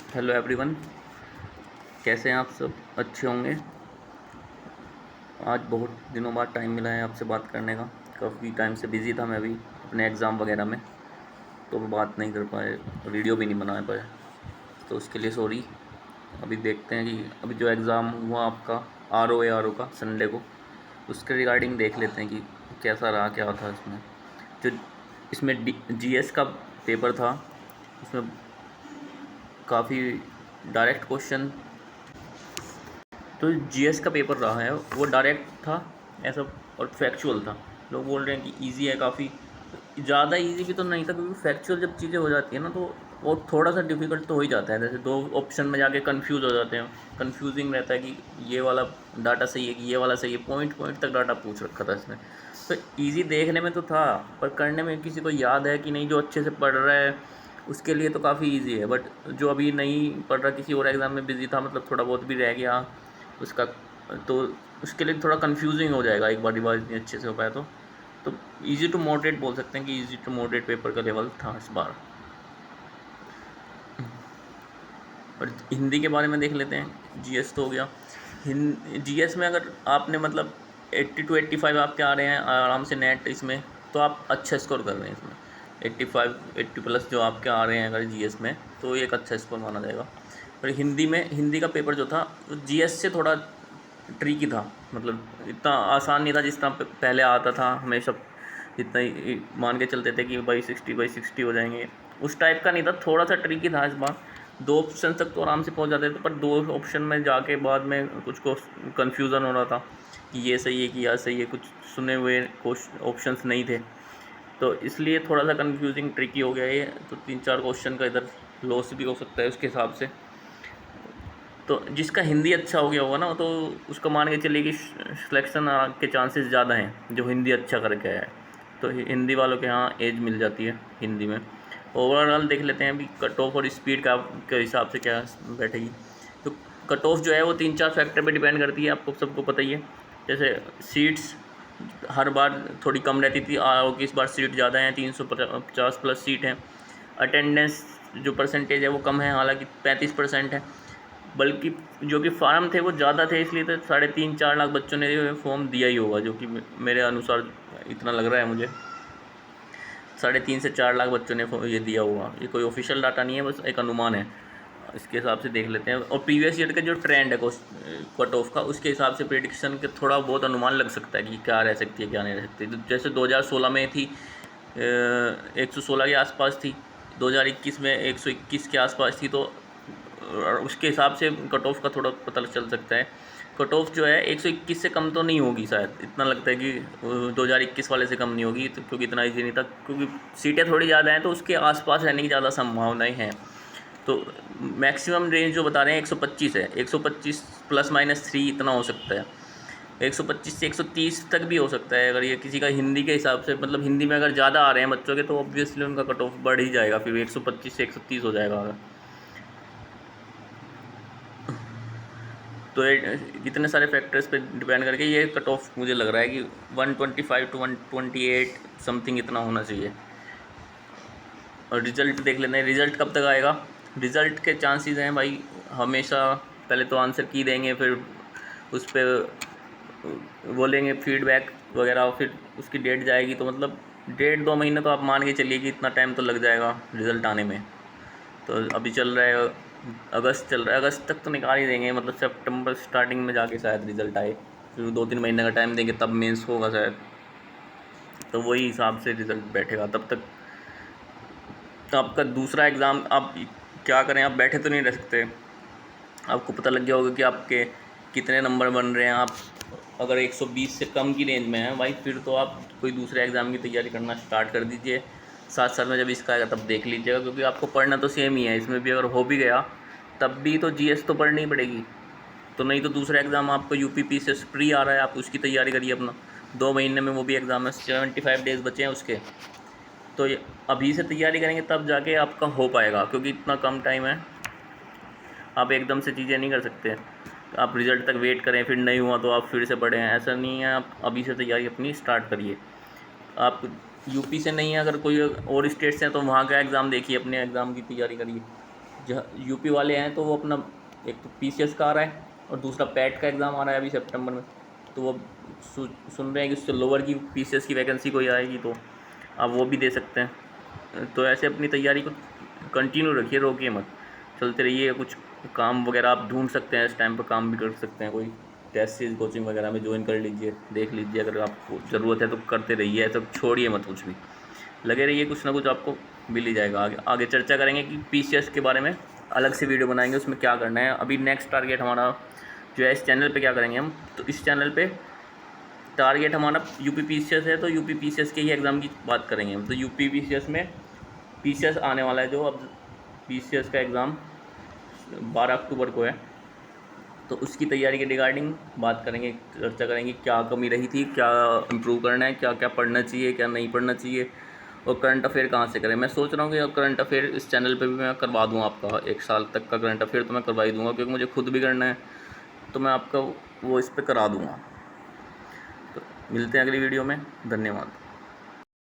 Hello everyone, कैसे हैं आप सब? अच्छे होंगे। आज बहुत दिनों बाद टाइम मिला है आपसे बात करने का। काफ़ी टाइम से बिज़ी था मैं भी अपने एग्ज़ाम वगैरह में, तो बात नहीं कर पाए, वीडियो भी नहीं बना पाए, तो उसके लिए सॉरी। अभी देखते हैं कि अभी जो एग्ज़ाम हुआ आपका आर ओ का संडे को, उसके रिगार्डिंग देख लेते हैं कि कैसा रहा, क्या था इसमें। जो इसमें जीएस का पेपर था, उसमें काफ़ी डायरेक्ट क्वेश्चन। तो जीएस का पेपर रहा है वो डायरेक्ट था ऐसा, और फैक्चुअल था। लोग बोल रहे हैं कि इजी है काफ़ी, ज़्यादा इजी भी तो नहीं था, क्योंकि फैक्चुअल जब चीज़ें हो जाती है ना, तो वो थोड़ा सा डिफ़िकल्ट तो हो ही जाता है। जैसे दो ऑप्शन में जाके कंफ्यूज हो जाते हैं, कंफ्यूजिंग रहता है कि ये वाला डाटा सही है कि ये वाला सही है। पॉइंट पॉइंट तक डाटा पूछ रखा था इसमें। तो ईज़ी देखने में तो था, पर करने में किसी को याद है कि नहीं, जो अच्छे से पढ़ रहा है उसके लिए तो काफ़ी ईजी है। बट जो अभी नहीं पढ़ रहा, किसी और एग्ज़ाम में बिज़ी था, मतलब थोड़ा बहुत भी रह गया उसका, तो उसके लिए थोड़ा कंफ्यूजिंग हो जाएगा एक बार रिवाइज नहीं अच्छे से हो पाया तो इजी टू मॉडरेट बोल सकते हैं कि इजी टू मॉडरेट पेपर का लेवल था इस बार। और हिंदी के बारे में देख लेते हैं। जीएस तो हो गया। जीएस में अगर आपने मतलब 80 to 85 आपके आ रहे हैं आराम से नेट इसमें, तो आप अच्छा स्कोर कर रहे हैं इसमें। 85 80 प्लस जो आपके आ रहे हैं अगर जीएस में, तो एक अच्छा स्कोर माना जाएगा। और हिंदी में, हिंदी का पेपर जो था जीएस से थोड़ा ट्रिकी था, मतलब इतना आसान नहीं था जिस तरह पहले आता था हमेशा। जितना ही मान के चलते थे कि बाई 60 हो जाएंगे, उस टाइप का नहीं था, थोड़ा सा ट्रिकी था इस बार। दो ऑप्शन तक तो आराम से पहुंच जाते थे, पर दो ऑप्शन में जाके बाद में कुछ को कन्फ्यूज़न हो रहा था कि ये सही है कि यह सही है, कुछ सुने हुए ऑप्शंस नहीं थे, तो इसलिए थोड़ा सा कन्फ्यूजिंग ट्रिकी हो गया ये। तो 3-4 क्वेश्चन का इधर लॉस भी हो सकता है उसके हिसाब से। तो जिसका हिंदी अच्छा हो गया होगा ना, तो उसका मान के चलिए कि सिलेक्शन के चांसेस ज़्यादा हैं, जो हिंदी अच्छा करके आया है। तो हिंदी वालों के यहाँ एज मिल जाती है हिंदी में। ओवरऑल देख लेते हैं अभी कट ऑफ और स्पीड का के हिसाब से क्या बैठेगी। तो कट ऑफ जो है वो 3-4 फैक्टर पे डिपेंड करती है, आपको सबको पता ही है। जैसे सीट्स हर बार थोड़ी कम रहती थी, आर की इस बार सीट ज़्यादा है, 350 प्लस सीट हैं। अटेंडेंस जो परसेंटेज है वो कम है, हालांकि 35% है, बल्कि जो कि फार्म थे वो ज़्यादा थे, इसलिए तो 3.5-4 लाख बच्चों ने फॉर्म दिया ही होगा, जो कि मेरे अनुसार इतना लग रहा है मुझे। 3.5 से 4 लाख बच्चों ने ये दिया होगा। ये कोई ऑफिशियल डाटा नहीं है, बस एक अनुमान है। इसके हिसाब से देख लेते हैं, और प्रीवियस ईयर का जो ट्रेंड है कट ऑफ का, उसके हिसाब से प्रेडिक्शन के थोड़ा बहुत अनुमान लग सकता है कि क्या रह सकती है क्या नहीं रह सकती। तो जैसे 2016 में थी 116 के आसपास थी, 2021 में 121 के आसपास थी, तो उसके हिसाब से कट ऑफ का थोड़ा पता चल सकता है। कट ऑफ जो है 121 से कम तो नहीं होगी शायद, इतना लगता है कि 2021 वाले से कम नहीं होगी, तो क्योंकि इतना ईजी नहीं था, क्योंकि सीटें थोड़ी ज़्यादा हैं, तो उसके आसपास रहने की ज़्यादा संभावनाएं हैं। तो मैक्सिमम रेंज जो बता रहे हैं 125 है, 125 ±3 इतना हो सकता है। 125 से 130 तक भी हो सकता है, अगर ये किसी का हिंदी के हिसाब से, मतलब हिंदी में अगर ज़्यादा आ रहे हैं बच्चों के, तो ऑब्वियसली उनका कट ऑफ बढ़ ही जाएगा, फिर 125 से 130 हो जाएगा। तो इतने सारे फैक्टर्स पे डिपेंड करके ये कट ऑफ मुझे लग रहा है कि 125 to 128 समथिंग इतना होना चाहिए। और रिज़ल्ट देख लेते हैं, रिज़ल्ट कब तक आएगा। रिज़ल्ट के चांसेस हैं भाई, हमेशा पहले तो आंसर की देंगे, फिर उस पर बोलेंगे फीडबैक वगैरह, फिर उसकी डेट जाएगी, तो मतलब 1.5-2 महीने तो आप मान के चलिए कि इतना टाइम तो लग जाएगा रिज़ल्ट आने में। तो अभी चल रहा है अगस्त, चल रहा है, अगस्त तक तो निकाल ही देंगे, मतलब सितंबर स्टार्टिंग में जाके शायद रिज़ल्ट आए, फिर 2-3 महीने का टाइम देंगे, तब मेंस होगा शायद। तो वही हिसाब से रिज़ल्ट बैठेगा तब तक। तो आपका दूसरा एग्ज़ाम, आप क्या करें, आप बैठे तो नहीं रह सकते। आपको पता लग गया होगा कि आपके कितने नंबर बन रहे हैं। आप अगर 120 से कम की रेंज में हैं भाई, फिर तो आप कोई दूसरे एग्ज़ाम की तैयारी करना स्टार्ट कर दीजिए। साथ साथ में जब इसका आएगा तब देख लीजिएगा, क्योंकि आपको पढ़ना तो सेम ही है, इसमें भी अगर हो भी गया तब भी तो जीएस तो पढ़नी ही पड़ेगी। तो नहीं तो दूसरा एग्ज़ाम आपको यूपी से प्री आ रहा है, आप उसकी तैयारी करिए अपना। 2 महीने में वो भी एग्ज़ाम है, 75 डेज़ बचे हैं उसके। तो ये अभी से तैयारी करेंगे तब जाके आपका हो पाएगा, क्योंकि इतना कम टाइम है, आप एकदम से चीज़ें नहीं कर सकते। आप रिज़ल्ट तक वेट करें, फिर नहीं हुआ तो आप फिर से पढ़ें, ऐसा नहीं है। आप अभी से तैयारी अपनी स्टार्ट करिए। आप यूपी से नहीं है, अगर कोई और स्टेट से हैं तो वहाँ का एग्ज़ाम देखिए, अपने एग्ज़ाम की तैयारी करिए। जहाँ यूपी वाले हैं तो वो अपना एक तो पीसीएस का आ रहा है और दूसरा पैट का एग्ज़ाम आ रहा है अभी सितंबर में, तो वो सुन रहे हैं कि उससे लोअर की पीसीएस की वैकेंसी कोई आएगी तो आप वो भी दे सकते हैं। तो ऐसे अपनी तैयारी को कंटिन्यू रखिए, रोकिए मत, चलते रहिए। कुछ काम वगैरह आप ढूंढ सकते हैं, इस टाइम पर काम भी कर सकते हैं, कोई टेस्ट सीरीज कोचिंग वगैरह में ज्वाइन कर लीजिए, देख लीजिए, अगर आपको ज़रूरत है तो करते रहिए, ऐसा छोड़िए मत, कुछ भी लगे रहिए, कुछ ना कुछ आपको मिल ही जाएगा। आगे आगे चर्चा करेंगे कि पीसीएस के बारे में अलग से वीडियो बनाएंगे, उसमें क्या करना है। अभी नेक्स्ट टारगेट हमारा जो है, इस चैनल पे क्या करेंगे हम, तो इस चैनल पे टारगेट हमारा यूपी पीसीएस है, तो यूपी पीसीएस के ही एग्ज़ाम की बात करेंगे हम। तो यूपी पीसीएस में पीसीएस आने वाला है, जो अब पीसीएस का एग्ज़ाम 12 अक्टूबर को है, तो उसकी तैयारी के रिगार्डिंग बात करेंगे, चर्चा करेंगे क्या कमी रही थी, क्या इम्प्रूव करना है, क्या क्या पढ़ना चाहिए, क्या नहीं पढ़ना चाहिए, और करंट अफेयर कहाँ से करें। मैं सोच रहा हूँ कि करंट अफेयर इस चैनल पे भी मैं करवा दूँ आपका, 1 साल तक का करंट अफेयर तो मैं करवा ही दूँगा, क्योंकि मुझे खुद भी करना है, तो मैं आपका वो इस पर करा दूँगा। तो मिलते हैं अगली वीडियो में, धन्यवाद।